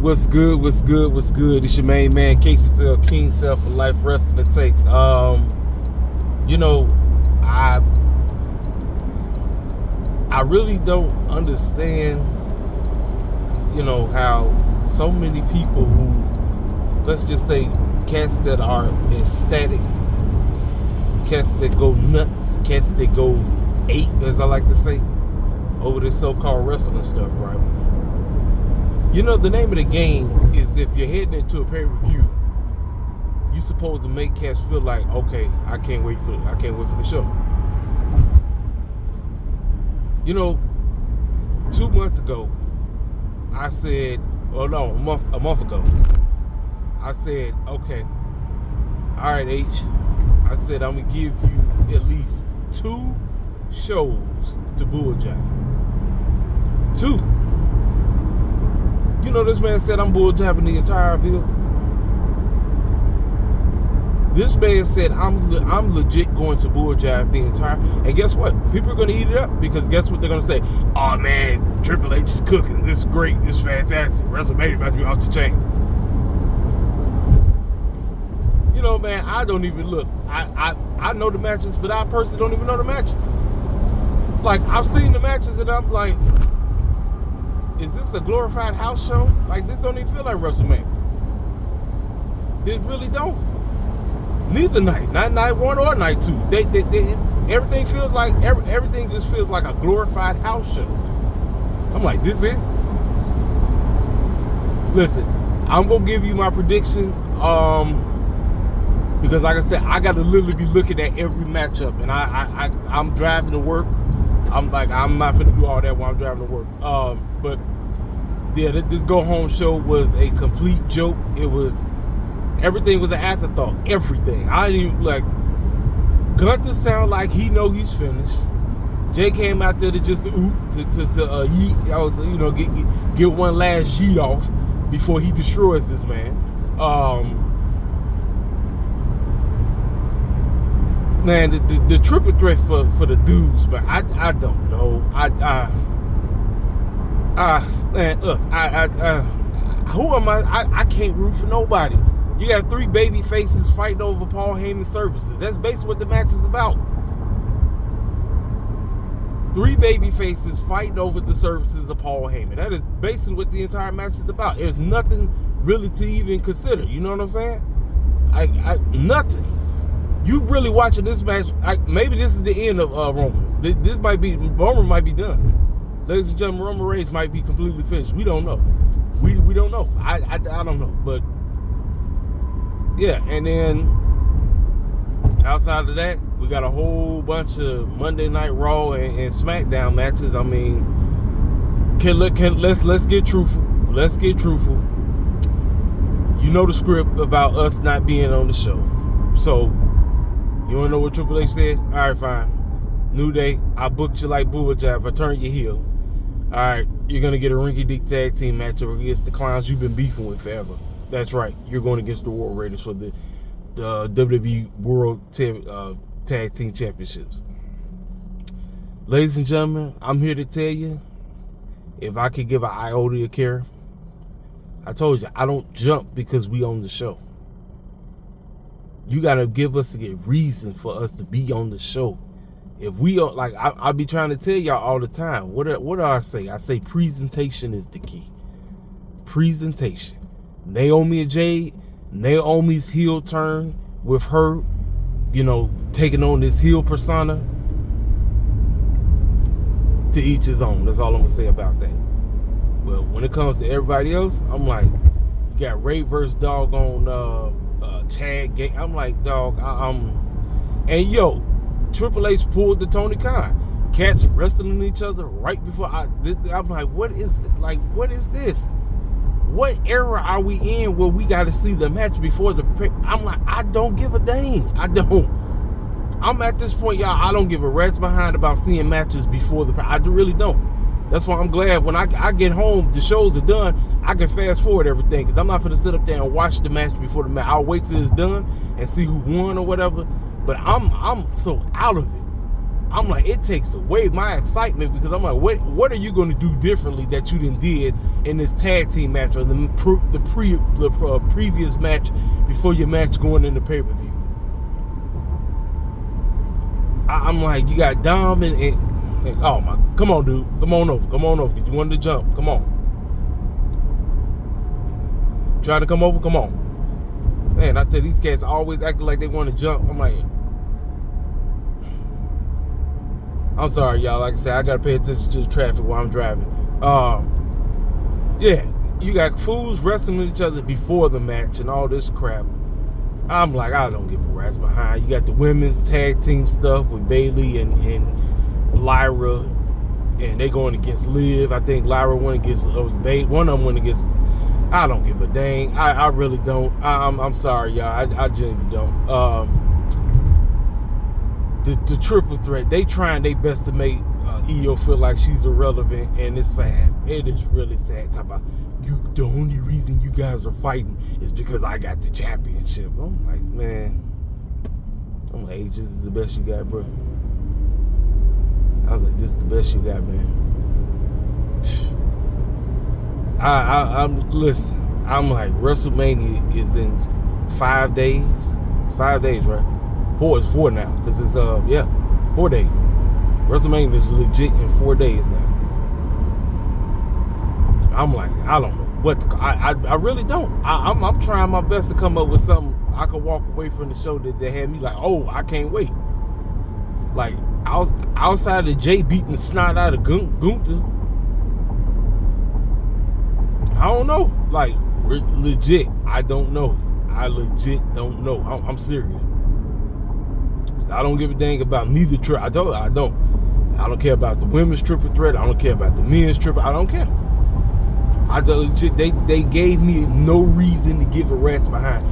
What's good? What's good? What's good? It's your main man, Caseyfield, King Self for Life Wrestling Takes. You know, I really don't understand, how so many people who, let's just say, cats that are ecstatic, cats that go nuts, cats that go ape, as I like to say, over this so-called wrestling stuff, right? You know, the name of the game is if you're heading into a pay-per-view, you're supposed to make cats feel like, okay, I can't wait for the show. You know, 2 months ago, I said, a month ago, I said, okay, all right, H, I said I'm gonna give you at least 2 shows to bulljive. 2. You know, this man said I'm bulljiving the entire bill. This man said I'm legit going to bulljive the entire. And guess what? People are going to eat it up because guess what they're going to say? Oh man, Triple H is cooking. This is great. This is fantastic. WrestleMania about to be off the chain. You know, man, I don't even look. I know the matches, but I personally don't even know the matches. Like, I've seen the matches and I'm like, is this a glorified house show? Like, this don't even feel like WrestleMania. They really don't. Neither night, not night 1 or night 2. They everything feels like everything just feels like a glorified house show. I'm like, this it? Listen, I'm gonna give you my predictions. Because like I said, I gotta literally be looking at every matchup, and I'm driving to work. I'm not finna do all that while I'm driving to work. But yeah, this go home show was a complete joke. Everything was an afterthought. Everything. I didn't even like. Gunther sound like he know he's finished. Jay came out there to just yeet, get one last yeet off before he destroys this man. Man, the triple threat for the dudes, but I don't know. Man, look, who am I? I can't root for nobody. You got 3 baby faces fighting over Paul Heyman's services. That's basically what the match is about. 3 baby faces fighting over the services of Paul Heyman. That is basically what the entire match is about. There's nothing really to even consider. You know what I'm saying? Nothing. You really watching this match? Maybe this is the end of Roman. Roman might be done. Ladies and gentlemen, Roman Reigns might be completely finished. We don't know. We don't know. I don't know. But yeah, and then outside of that, we got a whole bunch of Monday Night Raw and SmackDown matches. I mean, let's get truthful. Let's get truthful. You know the script about us not being on the show. So, you wanna know what Triple H said? All right, fine. New Day, I booked you like bulljive. I turned your heel. All right, you're gonna get a rinky-dink tag team matchup against the clowns you've been beefing with forever. That's right. You're going against the War Raiders for the WWE World Tag Team Championships. Ladies and gentlemen, I'm here to tell you, if I could give an iota of care, I told you, I don't jump because we on the show. You got to give us a reason for us to be on the show. If we are, like, I'll be trying to tell y'all all the time. What do I say? I say presentation is the key. Presentation. Naomi and Jade, Naomi's heel turn with her, taking on this heel persona. To each his own. That's all I'm gonna say about that. But when it comes to everybody else, I'm like, you got Ray versus doggone Chad Gate. I'm like, dog, and yo, Triple H pulled the Tony Khan. Cats wrestling each other right before I'm like, what is this? What era are we in where we got to see the match before the? I'm like, I don't give a dang. I don't. I'm at this point, y'all. I don't give a rat's behind about seeing matches before the. I really don't. That's why I'm glad when I get home, the shows are done. I can fast forward everything because I'm not going to sit up there and watch the match before the match. I'll wait till it's done and see who won or whatever. But I'm so out of it. I'm like, it takes away my excitement because I'm like, what are you going to do differently that you didn't did in this tag team match or the previous match before your match going in the pay-per-view? I'm like, you got Dom and oh my, come on, dude, come on over, because you wanted to jump, come on. Trying to come over, come on. Man, I tell you, these cats always acting like they want to jump. I'm like, I'm sorry, y'all. Like I said, I gotta pay attention to the traffic while I'm driving. Yeah, you got fools wrestling with each other before the match and all this crap. I'm like, I don't give a rat's behind. You got the women's tag team stuff with Bayley and Lyra, and they going against Liv. I think Lyra went against Bayley. One of them went against. I don't give a dang. I really don't. I'm sorry, y'all. I genuinely don't. The triple threat, they trying their best to make Io feel like she's irrelevant, and it's sad. It is really sad. Talk about the only reason you guys are fighting is because I got the championship. I'm like, man, I'm like, this is the best you got, bro. I was like, this is the best you got, man. Listen, I'm like, WrestleMania is in 5 days. It's 5 days, right? It's 4 now, because it's 4 days. WrestleMania is legit in 4 days now. I'm like, I don't know what I really don't. I'm trying my best to come up with something I could walk away from the show that had me like, oh, I can't wait. Like, outside of Jay beating the snot out of Gunther, I don't know. Like, legit, I don't know. I legit don't know. I'm serious. I don't give a dang about neither trip. I don't care about the women's triple threat. I don't care about the men's triple. I don't care. They gave me no reason to give a rat's behind.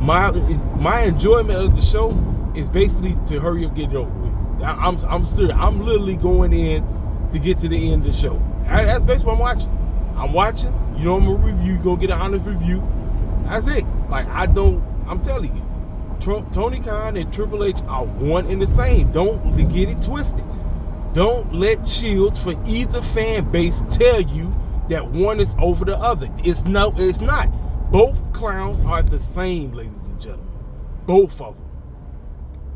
My enjoyment of the show is basically to hurry up, get it over with. I'm serious. I'm literally going in to get to the end of the show. That's basically what I'm watching. I'm watching. You know, I'm gonna review. You're gonna get an honest review. That's it. Like, I'm telling you. Tony Khan and Triple H are one and the same. Don't get it twisted. Don't let shields for either fan base tell you that one is over the other. It's not. Both clowns are the same, ladies and gentlemen. Both of them.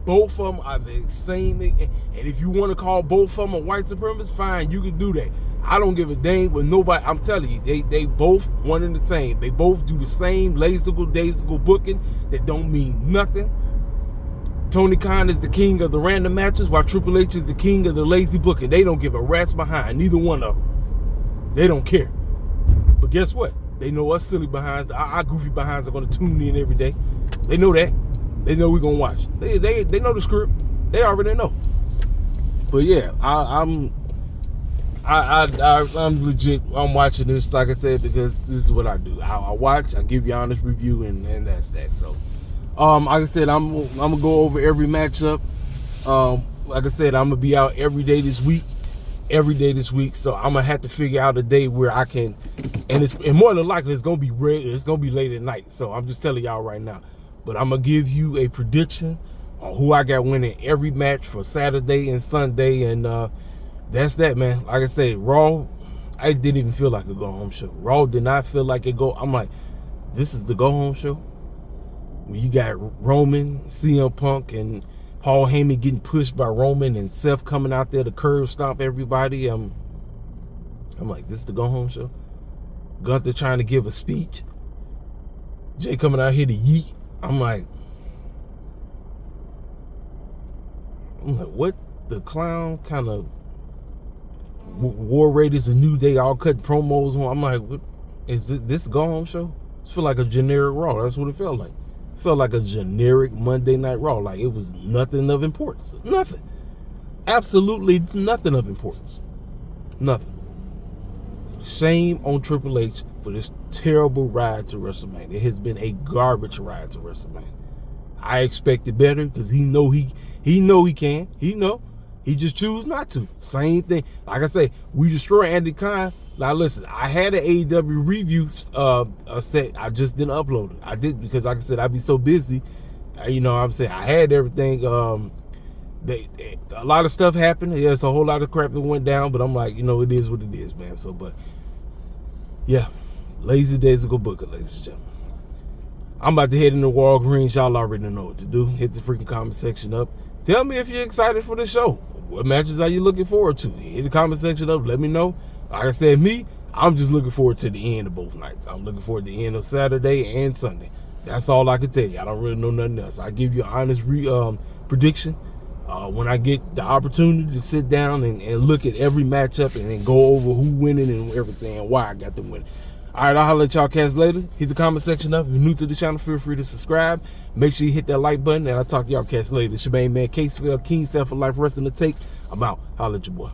Both of them are the same. And if you want to call both of them a white supremacist, fine, you can do that. I don't give a dang with nobody. I'm telling you, they both one and the same. They both do the same daisical booking that don't mean nothing. Tony Khan is the king of the random matches, while Triple H is the king of the lazy booking. They don't give a rat's behind, neither one of them. They don't care. But guess what? They know us silly behinds, our goofy behinds are going to tune in every day. They know that. They know we're going to watch. They know the script. They already know. But yeah, I'm legit. I'm watching this, like I said, because this is what I do. I watch, I give you an honest review, and that's that. So, like I said, I'm gonna go over every matchup. Like I said, I'm gonna be out every day this week. So I'm gonna have to figure out a day where I can, and more than likely it's gonna be late at night. So I'm just telling y'all right now. But I'm gonna give you a prediction on who I got winning every match for Saturday and Sunday, and that's that, man. Like I said, Raw, I didn't even feel like a go-home show. Raw did not feel like it go. I'm like, this is the go-home show? When you got Roman, CM Punk, and Paul Heyman getting pushed by Roman, and Seth coming out there to curb stomp everybody. I'm like, this is the go-home show? Gunther trying to give a speech. Jay coming out here to yeet. I'm like, what? The clown kind of War Raiders, a New Day, all cutting promos on. I'm like, what is this go-home show? It felt like a generic Raw. That's what it felt like. It felt like a generic Monday Night Raw. Like, it was nothing of importance. Nothing. Absolutely nothing of importance. Nothing. Shame on Triple H for this terrible ride to WrestleMania. It has been a garbage ride to WrestleMania. I expected better because he know he can. He know. He just choose not to. Same thing. Like I say, we destroy Andy Khan. Now listen, I had an AEW review set. I just didn't upload it. I did because, like I said, I'd be so busy. You know what I'm saying? I had everything A lot of stuff happened. Yeah, it's a whole lot of crap that went down, but I'm like, it is what it is, man. So, but yeah, lazy days ago booker, ladies and gentlemen. I'm about to head into Walgreens. Y'all already know what to do. Hit the freaking comment section up. Tell me if you're excited for the show. What matches are you looking forward to? Hit the comment section up. Let me know. Like I said, I'm just looking forward to the end of both nights. I'm looking forward to the end of Saturday and Sunday. That's all I can tell you. I don't really know nothing else. I give you an honest prediction when I get the opportunity to sit down and look at every matchup and then go over who winning and everything and why I got them winning. All right, I'll holler at y'all cats later. Hit the comment section up. If you're new to the channel, feel free to subscribe. Make sure you hit that like button, and I'll talk to y'all cats later. It's your main man, Caseville, King Self for Life, Rest in the Takes. I'm out. Holler at your boy.